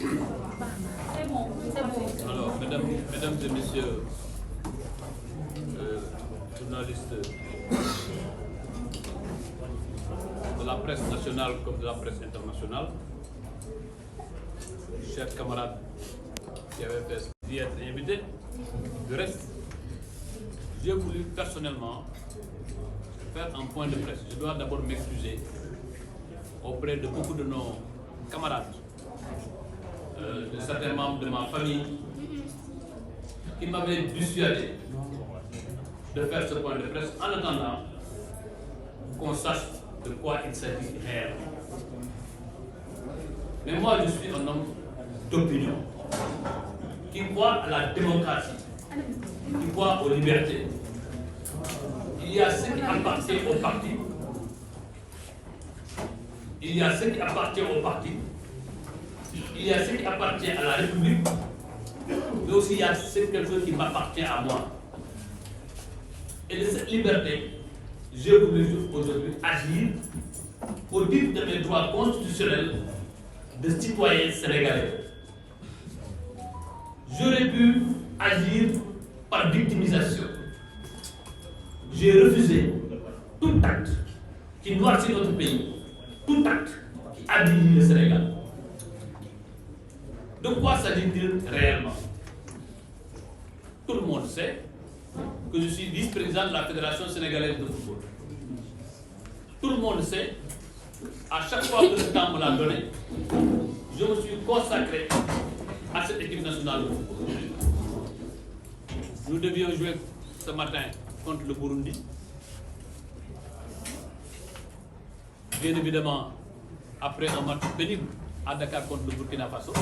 C'est bon. Alors, mesdames et messieurs, journalistes de la presse nationale comme de la presse internationale, chers camarades qui avaient fait d'y être invités, du reste, j'ai voulu personnellement faire un point de presse. Je dois d'abord m'excuser auprès de beaucoup de nos camarades, de certains membres de ma famille, qui m'avaient dissuadé de faire ce point de presse en attendant qu'on sache de quoi il s'agit réellement. Mais moi, je suis un homme d'opinion, qui croit à la démocratie, qui croit aux libertés. Il y a ce qui appartient au parti. Il y a ce qui appartient au parti. Il y a ce qui appartient à la République. Mais aussi il y a quelque chose qui m'appartient à moi. Et de cette liberté, j'ai voulu aujourd'hui agir au titre de mes droits constitutionnels de citoyen sénégalais. J'aurais pu agir par victimisation. J'ai refusé tout acte qui noircit notre pays, tout acte qui abîme le Sénégal. De quoi s'agit-il réellement? Tout le monde sait que je suis vice-président de la Fédération sénégalaise de football. Tout le monde sait, à chaque fois que le temps me l'a donné, je me suis consacré à cette équipe nationale de football. Nous devions jouer ce matin contre le Burundi. Bien évidemment, après un match pénible à Dakar contre le Burkina Faso,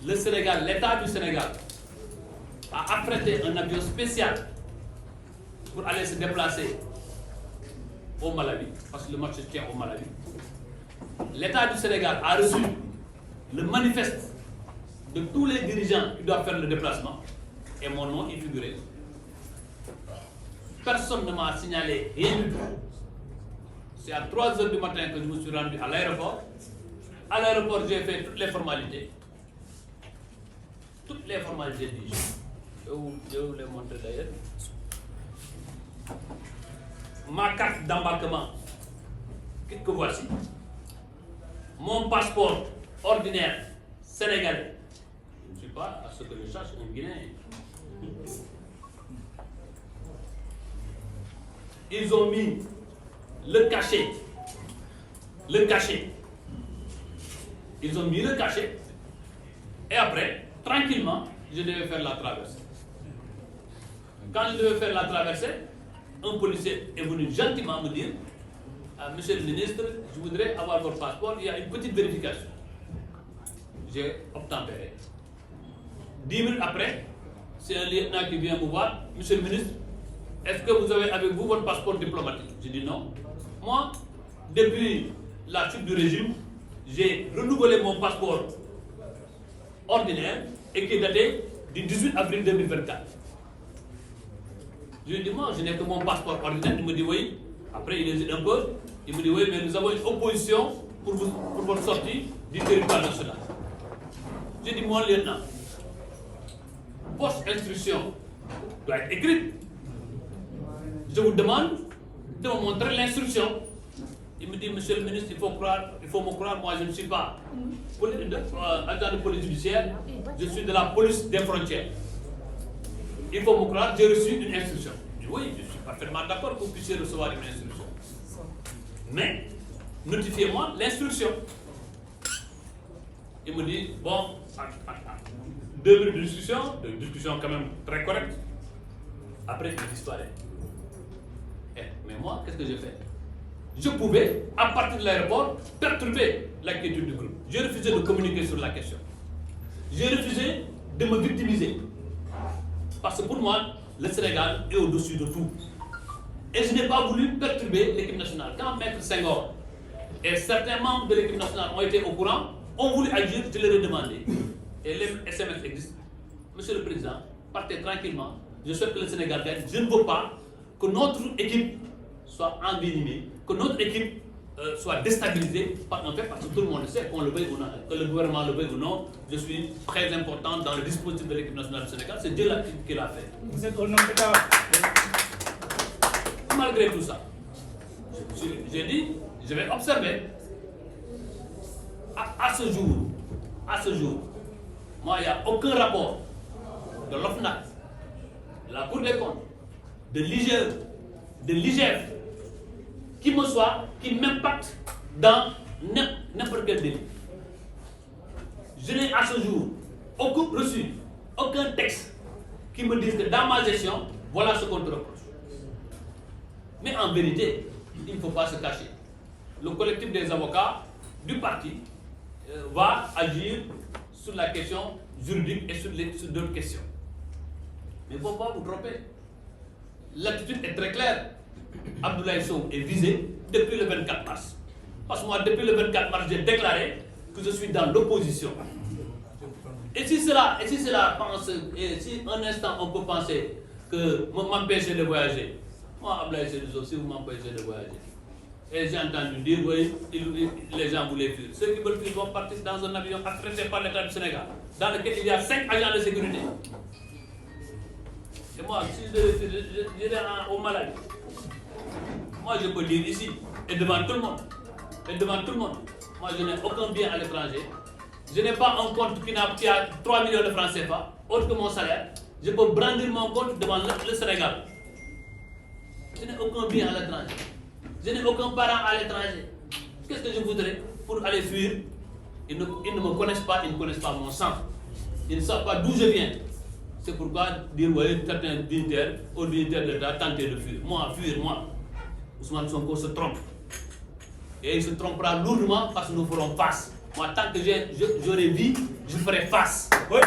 le Sénégal, l'État du Sénégal, a affrété un avion spécial pour aller se déplacer au Malawi, parce que le match se tient au Malawi. L'État du Sénégal a reçu le manifeste de tous les dirigeants qui doivent faire le déplacement, et mon nom y figurait. Personne ne m'a signalé rien du tout. C'est à 3h du matin que je me suis rendu à l'aéroport. À l'aéroport, j'ai fait toutes les formalités. Toutes les formalités du jeu. Je vais vous les montrer d'ailleurs. Ma carte d'embarquement, que voici. Mon passeport ordinaire sénégalais. Je ne suis pas, à ce que je cherche, un Guinéen. Ils ont mis le cachet. Ils ont mis le cachet. Et après, tranquillement, je devais faire la traversée. Quand je devais faire la traversée, un policier est venu gentiment me dire: Monsieur le ministre, je voudrais avoir votre passeport, il y a une petite vérification. J'ai obtempéré. 10 minutes après, c'est un lieutenant qui vient me voir: Monsieur le ministre, est-ce que vous avez avec vous votre passeport diplomatique? J'ai dit non. Moi, depuis la chute du régime, j'ai renouvelé mon passeport ordinaire et qui est daté du 18 avril 2024. Je lui ai dit: moi, je n'ai que mon passeport ordinaire. Il me dit oui. Après, il hésite un peu. Il me dit oui, mais nous avons une opposition pour votre sortie du territoire national. J'ai dit: mon lieutenant, votre instruction doit être écrite. Je vous demande de me montrer l'instruction. Il me dit: Monsieur le ministre, il faut me croire, moi je ne suis pas agent de police judiciaire, je suis de la police des frontières. Il faut me croire, j'ai reçu une instruction. Je dis: oui, je suis parfaitement d'accord que vous puissiez recevoir une instruction. Mais, notifiez-moi l'instruction. Il me dit: bon, 2 minutes de discussion quand même très correcte. Après, il disparaît. Mais moi, qu'est-ce que j'ai fait? Je pouvais, à partir de l'aéroport, perturber l'inquiétude du groupe. J'ai refusé de communiquer sur la question. J'ai refusé de me victimiser. Parce que pour moi, le Sénégal est au-dessus de tout. Et je n'ai pas voulu perturber l'équipe nationale. Quand Maître Senghor et certains membres de l'équipe nationale ont été au courant, ont voulu agir, je leur ai demandé. Et les SMS existent. Monsieur le Président, partez tranquillement. Je souhaite que le Sénégal gagne. Je ne veux pas que notre équipe soit envenimée, que notre équipe soit déstabilisé par un fait, parce que tout le monde sait, qu'on le veuille ou non, que le gouvernement le veuille ou non, je suis très important dans le dispositif de l'équipe nationale du Sénégal, c'est Dieu qui l'a fait. Vous êtes au nom d'État. Malgré tout ça, j'ai dit, je vais observer. À ce jour, moi, il n'y a aucun rapport de l'OFNAC, de la Cour des comptes, de l'IGE, de l'IGF, qui m'impacte dans n'importe quel délit. Je n'ai à ce jour reçu aucun texte qui me dise que dans ma gestion, voilà ce qu'on te reproche. Mais en vérité, il ne faut pas se cacher. Le collectif des avocats du parti va agir sur la question juridique et sur d'autres questions. Mais il ne faut pas vous tromper. L'attitude est très claire. Abdoulaye Sow est visé depuis le 24 mars. Parce que moi, depuis le 24 mars, j'ai déclaré que je suis dans l'opposition. Et si cela pense, et si un instant on peut penser que m'empêcher de voyager, moi, Abdoulaye Sow, si vous m'empêchez de voyager, et j'ai entendu dire, oui, les gens voulaient fuir. Ceux qui veulent fuir vont partir dans un avion affrété par l'État du Sénégal, dans lequel il y a 5 agents de sécurité. Et moi, si j'irais au Malawi, moi je peux dire ici, et devant tout le monde, moi je n'ai aucun bien à l'étranger. Je n'ai pas un compte qui a 3 millions de francs CFA, autre que mon salaire. Je peux brandir mon compte devant le Sénégal. Je n'ai aucun bien à l'étranger. Je n'ai aucun parent à l'étranger. Qu'est-ce que je voudrais pour aller fuir? Ils ne me connaissent pas, ils ne connaissent pas mon sang. Ils ne savent pas d'où je viens. C'est pourquoi dire, oui, certains dignitaires, aux dignitaires de l'État, tenter de fuir. Moi, Ousmane Sonko se trompe. Et il se trompera lourdement parce que nous ferons face. Moi, tant que j'aurai vie, je ferai face. Oui.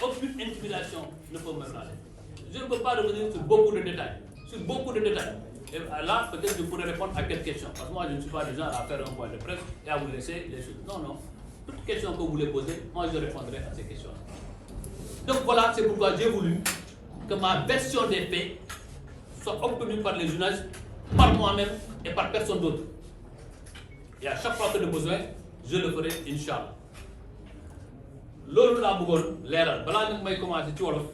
Aucune intimidation ne peut me rater. Je ne peux pas revenir sur beaucoup de détails. Et là, peut-être je pourrais répondre à quelques questions. Parce que moi, je ne suis pas du genre à faire un point de presse et à vous laisser les choses. Non. Toutes questions que vous voulez poser, moi, je répondrai à ces questions. Donc voilà, c'est pourquoi j'ai voulu que ma version des faits soit obtenue par les journalistes, par moi-même et par personne d'autre. Et à chaque fois que de besoin, je le ferai, Inch'Allah. Loolu laa bëggoon leeral balaa nag may commencé ci wolof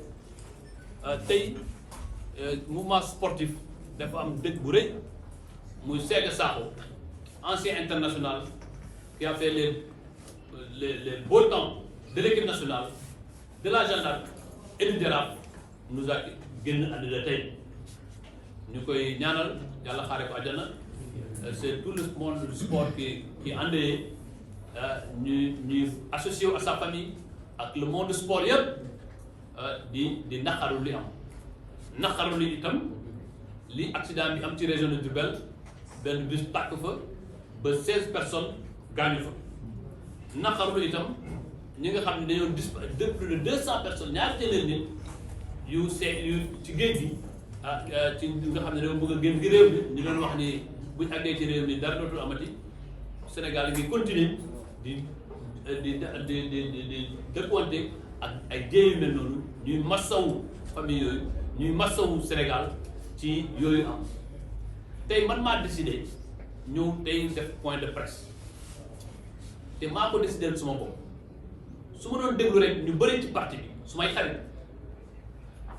tey mouvement sportif dafa am dëkk bu rëy muy Séga Sakho, ancien international qui a fait les beaux temps de l'équipe nationale, de la gendarme et du Jaraaf, nous a génn àddina tey ñu koy ñaanal yàlla xaare ko àjjana. C'est tout le monde du sport qui est endeuillé, ñuy associé à sa famille ak le monde du sport yëpp di naqaru li am naqaru li itam li accident bi am ci région de Diourbel benn bus tàkk fa ba 16 personnes gaañu fa naqaru li itam ñi nga xam ne dañoo plus de 200 personnes ñaari téeméeri nit yu ci géej gi ci nga xam ne dañoo bëgg a génn gi réew mi ñu doon wax ni buñ àggee ci réew mi dara dootul amati Sénégal ngi continuer di dëkkuwante ak ay jéey yu mel noonu ñuy massawu famille yooyu ñuy massawu Sénégal ci yooyu am tey man maa décidé ñëw tey def point de presse te maa ko décidé suma bopp su ma doon déglu rek ñu bëri ci parti bi su may xarit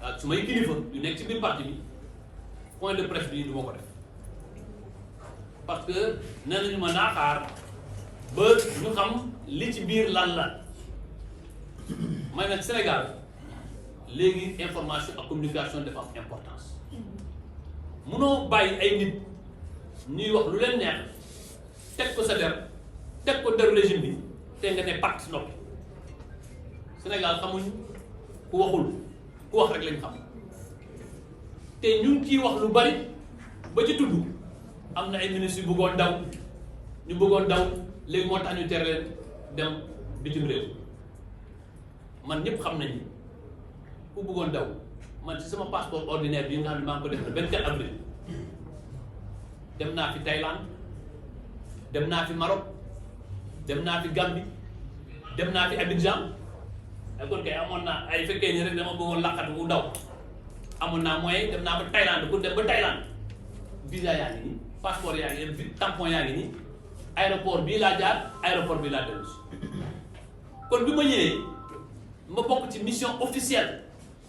ak su may kilifa yu nekk ci biir parti bi point de presse bi du ma ko def parce que nee nañu ma naa xaar ba ñu xam li ci biir lan la may nag Sénégal léegi information ak communication dafa am importance munoo bàyyi ay nit ñuy wax lu leen neex teg ko sa der teg ko deru régime bi te nga ne pacte noppi Sénégal xamuñ ku waxul ku wax rek lañ xam te ñu ngi ciy wax lu bari ba ci tudd am na ay ministres yu bëggoon daw léegi moo tax ñu tere leen dem bitim réew man ñëpp xam nañu ku bëggoon daw man ci sama passeport ordinaire bi nga xam ne maa ngi ko def le 24 avril dem naa fi Thaïlande dem naa fi Maroc dem naa fi Gambie dem naa fi Abidjan ak kon kay amoon naa ay fekkee ni rek dama bëggoon laqat bu daw amoon naa moyen dem naa ba Thaïlande pour dem ba Thaïlande visa yaa ngi nii passeport yaa ngi nii tampon yaa ngi nii aéroport bii laa jaar aéroport bii laa dellu kon bi ma ñëwee ma bokk ci mission officielle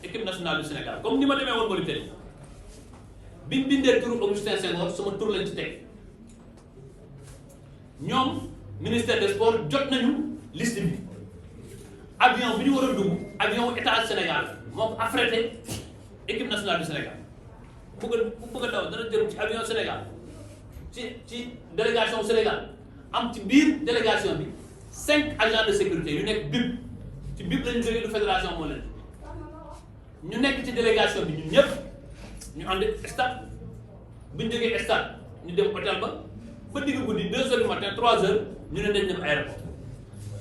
équipe nationale du Sénégal comme ni ma demee woon Mauritanie bi ñu bindee turu Augustin Senghor sama tur lañ ci teg ñoom ministère des sports jot nañu liste bi avion bi ñu war a dugg avion état Sénégal moo ko affrété équipe nationale du Sénégal ku bëgg a daw dana jëm ci avion Sénégal ci délégation Sénégal am ci biir délégation bi 5 agents de sécurité yu nekk BIP ci BIP lañu jógee du fédération moo leen ñu nekk ci délégation bi ñun ñëpp ñu ànd stade bu ñu jógee stade ñu dem hôtel ba digg guddi 2 heures du matin 3 heures ñu ne dañ dem aéroport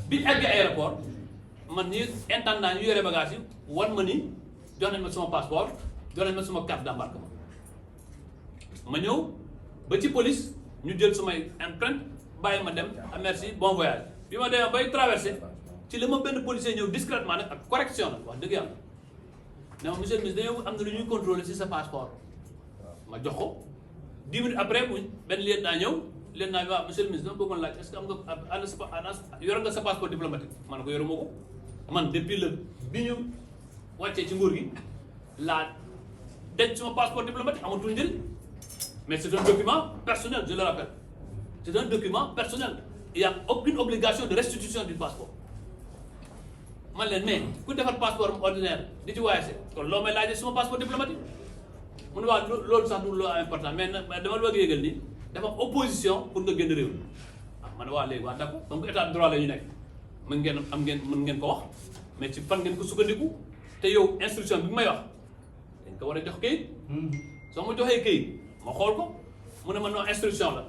bi ñu àggee aéroport man ni intendant ñu yore bagage yi wan ma ni jox nañ ma sama passeport jox nañ ma sama carte d'embarquement ma ñëw ba ci police ñu jël sumay empreinte bàyyi ma dem merci bon voyage bi ma demee bay traversé ci la ma benn policier ñëw discrètement nag ak correction la wax dëgg yàlla ne ma monsieur le ministre dañoo am na lu ñuy contrôler ci sa passeport ma jox ko 10 minutes après bu benn lieutenant ñëw lieutenant bi waaw monsieur le ministre dama bëggoon laaj est-ce que am nga yor nga sa passeport diplomatique ma ne ko yoruma ko man depuis le bi ñu wàccee ci nguur gi laa denc suma passeport diplomatique amatul njëriñ mais c'est un document personnel je le rappelle c'est un document personnel il y a aucune obligation de restitution du passeport man leen mais ku defar passeport ordinaire di ci voyager kon loo may laajee suma passeport diplomatique mu ne waa loolu sax du loo important mais dama la bëgg yëgal ni dafa opposition pour nga génn réew mi ma ne waa léegi waa d'accord comme que état de droit la ñu nekk mën ngeen ko wax mais ci fan ngeen ko sukkandiku te yow instruction bi may wax dañ ko war a jox kayit soo ma joxee kayit ma xool ko mu ne ma non instruction la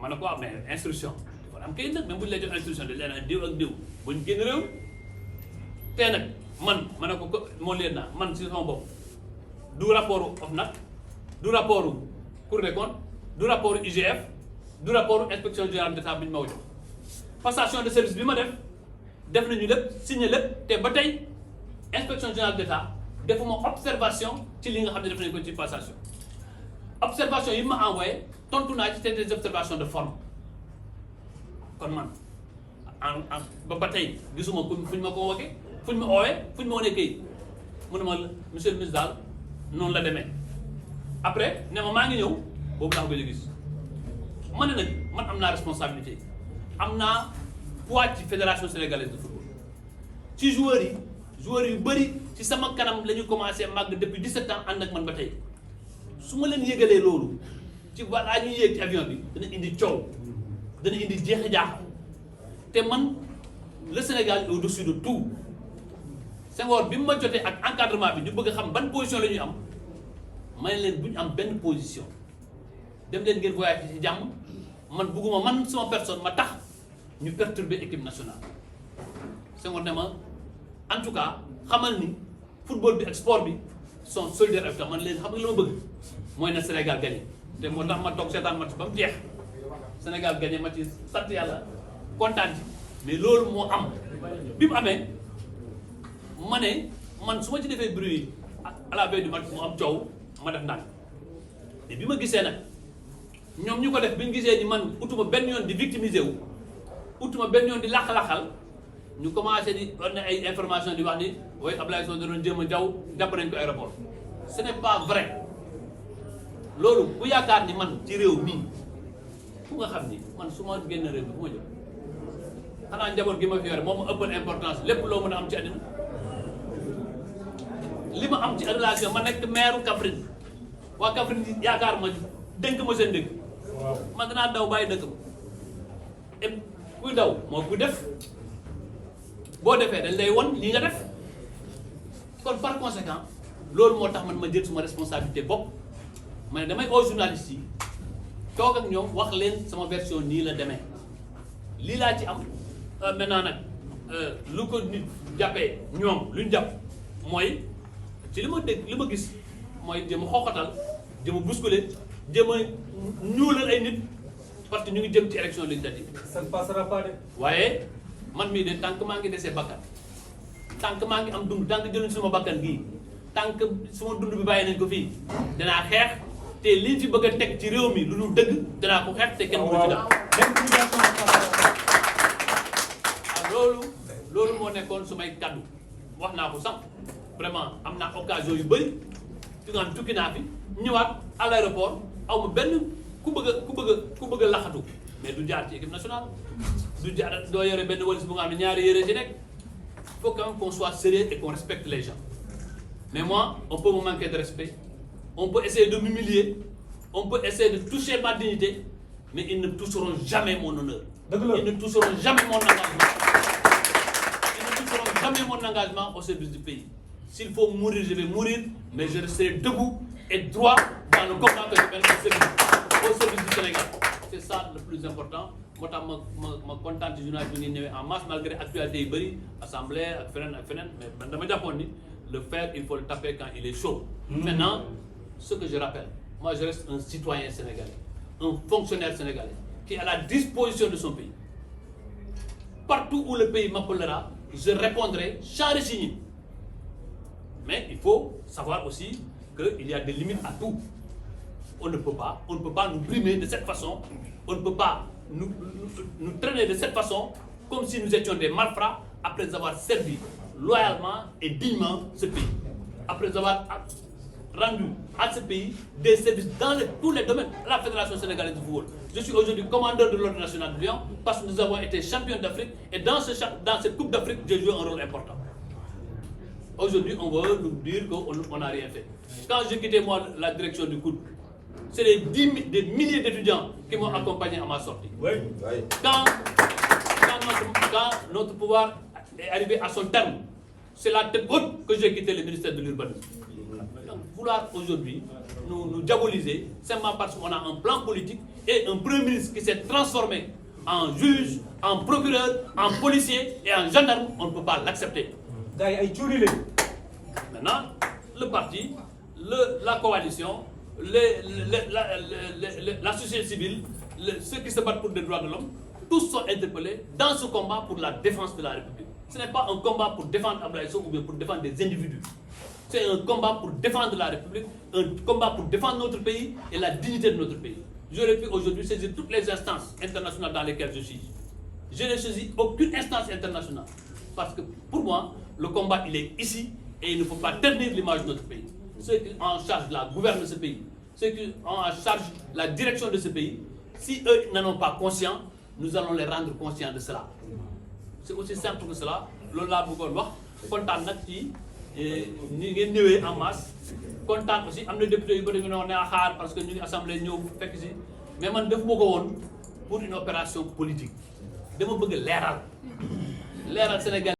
ma ne ko waaw mais instruction dafa am kayit nag même bu ñu lay jox instruction de leen diw ak diw bu ñu génn réew te nag man ma ne ko moo leen naa man si sama bopp du rapport OFNAC du rapport Cour des comptes du rapport IGF du rapport inspection générale d'État bi ñu ma ko jox passation de service bi ma def nañu lépp signé lépp te ba tey inspection générale d'État defuma observation ci li nga xam ne def nañu ko ci passation observation yi ma envoyé tontu naa ci te des observations de forme kon man ba tey gisuma fu ñu ma ko waxee fu ñu ma oowee fu ñu ma wanee kayit mu ne ma monsieur le ministre daal noonu la demee après ne ma maa ngi ñëw boobu laa ko gis ma ne nag man am naa responsabilité am naa poids ci fédération sénégalaise de football ci joueurs yu bëri ci sama kanam la ñu commencé màgg depuis 17 ans ànd ak man ba tey su ma leen yëgalee loolu ci balaa ñuy yéeg ci avion bi dana indi coow dana indi jeex jaax te man le Sénégal est au-dessus de tout Senghor bi mu ma jotee ak encadrement bi ñu bëgg a xam ban position la ñuy am ma ne leen bu ñu am benn position dem leen ngeen voyage ci jàmm man bëgguma man sama personne ma tax ñu perturber équipe nationale Senghor ne ma en tout cas xamal ni football bi ak sport bi sont solidaires avec toi man leen xam nga li ma bëgg mooy na Sénégal gagné te moo tax ma toog seetaan match ba mu jeex Sénégal gagné ma ci sant yàlla kontaan ci mais loolu moo am bi mu amee ma ne man su ma ci defee bruit à la veille du match mu am coow ma def ndànk te bi ma gisee nag ñoom ñu ko def bi ñu gisee ni man utuma benn yoon di victimiser wu utuma benn yoon di lax-laxal ñu commencé di war na ay information di wax ni waaye Ablaye Sow da doon jéem a jaw jàpp nañ ko aéroport ce n'est pas vrai loolu ku yaakaar ni man ci réew mii fu nga xam ni man su ma génn réew mi fu ma jëm xanaa njaboot gi ma fi yore moom ma ëppal importance lépp loo mën a am ci àddina li ma am ci relation ma nekk maire Kaffrine waa Kaffrine yaakaar ma dénk ma seen dëkk man danaa daw bàyyi dëkk ma et kuy daw moo kuy def boo defee dañ lay won lii nga def kon par conséquent loolu moo tax man ma jël suma responsabilité bopp ma ne damay oo journalistes yi toog ak ñoom wax leen sama version nii la demee lii laa ci am maintenant nag lu ko nit jàppee ñoom lu ñu jàpp mooy ci li ma dégg li ma gis mooy jëm a xooxatal jëm a bousculer jëm a ñuulal ay nit parce que ñu ngi jëm ci élection législative. ça ne passera pas de. waaye man mii de tant que maa ngi desee bakkan tant que maa ngi am dund tant que jëluñ suma bakkan gii tant que suma dund bi bàyyi nañ ko fii dinaa xeex te liñ fi bëgg a teg ci réew mi lu dul dëgg danaa ko xeex te kenn du ci def. loolu moo nekkoon sumay kaddu wax naa ko sax vraiment am naa occasion yu bëri fi nga xam tukki naa fi ñëwaat à l'aéroport aw ma benn ku bëgg a laxatu mais du jaar ci équipe nationale du jaar doo yore benn walis bu nga xam ne ñaari yére ci nekk. Il faut quand même qu'on soit sérieux et qu'on respecte les gens. Mais moi, on peut me manquer de respect, on peut essayer de m'humilier, on peut essayer de toucher ma dignité, mais ils ne toucheront jamais mon honneur. Ils ne toucheront jamais mon engagement. Ils ne toucheront jamais mon engagement au service du pays. S'il faut mourir, je vais mourir, mais je resterai debout et droit dans le combat que je mène au service du Sénégal. C'est ça le plus important. Moi, je suis content de journalistes qui sont en masse malgré l'actualité yi bëri assemblée ak feneen mais dama jàppoon ni le fer il faut le taper quand il est chaud. Maintenant, ce que je rappelle, moi je reste un citoyen sénégalais, un fonctionnaire sénégalais qui est à la disposition de son pays. Partout où le pays m'appellera, je répondrai sans rechigner. Mais il faut savoir aussi qu'il y a des limites à tout. On ne peut pas nous brimer de cette façon, on ne peut pas nous traîner de cette façon comme si nous étions des malfrats après avoir servi loyalement et dignement ce pays, après avoir rendu à ce pays des services dans tous les domaines. La Fédération sénégalaise de football. Je suis aujourd'hui commandeur de l'Ordre national de Lyon parce que nous avons été champions d'Afrique et dans cette Coupe d'Afrique, j'ai joué un rôle important. Aujourd'hui, on veut nous dire qu'on n'a rien fait. Quand j'ai quitté moi la direction du COUD, c'est des milliers d'étudiants qui m'ont accompagné à ma sortie. Oui. Quand notre pouvoir est arrivé à son terme, c'est la tête haute que j'ai quitté le ministère de l'Urbanisme. Donc, vouloir aujourd'hui nous diaboliser, simplement parce qu'on a un plan politique et un premier ministre qui s'est transformé en juge, en procureur, en policier et en gendarme, on ne peut pas l'accepter. Maintenant, le parti, la coalition, la société civile, ceux qui se battent pour les droits de l'homme, tous sont interpellés dans ce combat pour la défense de la République. Ce n'est pas un combat pour défendre Abdoulaye Sow ou bien pour défendre des individus. C'est un combat pour défendre la République, un combat pour défendre notre pays et la dignité de notre pays. J'aurais pu aujourd'hui saisir toutes les instances internationales dans lesquelles je suis. Je n'ai saisi aucune instance internationale. Parce que pour moi, le combat il est ici et il ne faut pas ternir l'image de notre pays. Ceux qui ont en charge la gouverne de ce pays, ceux qui ont en charge la direction de ce pays, si eux n'en ont pas conscience, nous allons les rendre conscients de cela. C'est aussi simple que cela. Lola bëggoon wax kontaan nag ci ni ngeen ñëwee en masse kontaan aussi am na député yu bëri ñu ne xaar parce que ñu ngi assemblée ñëw fekk si mais man def ma ko woon pour une opération politique dama bëgg leeral Sénégal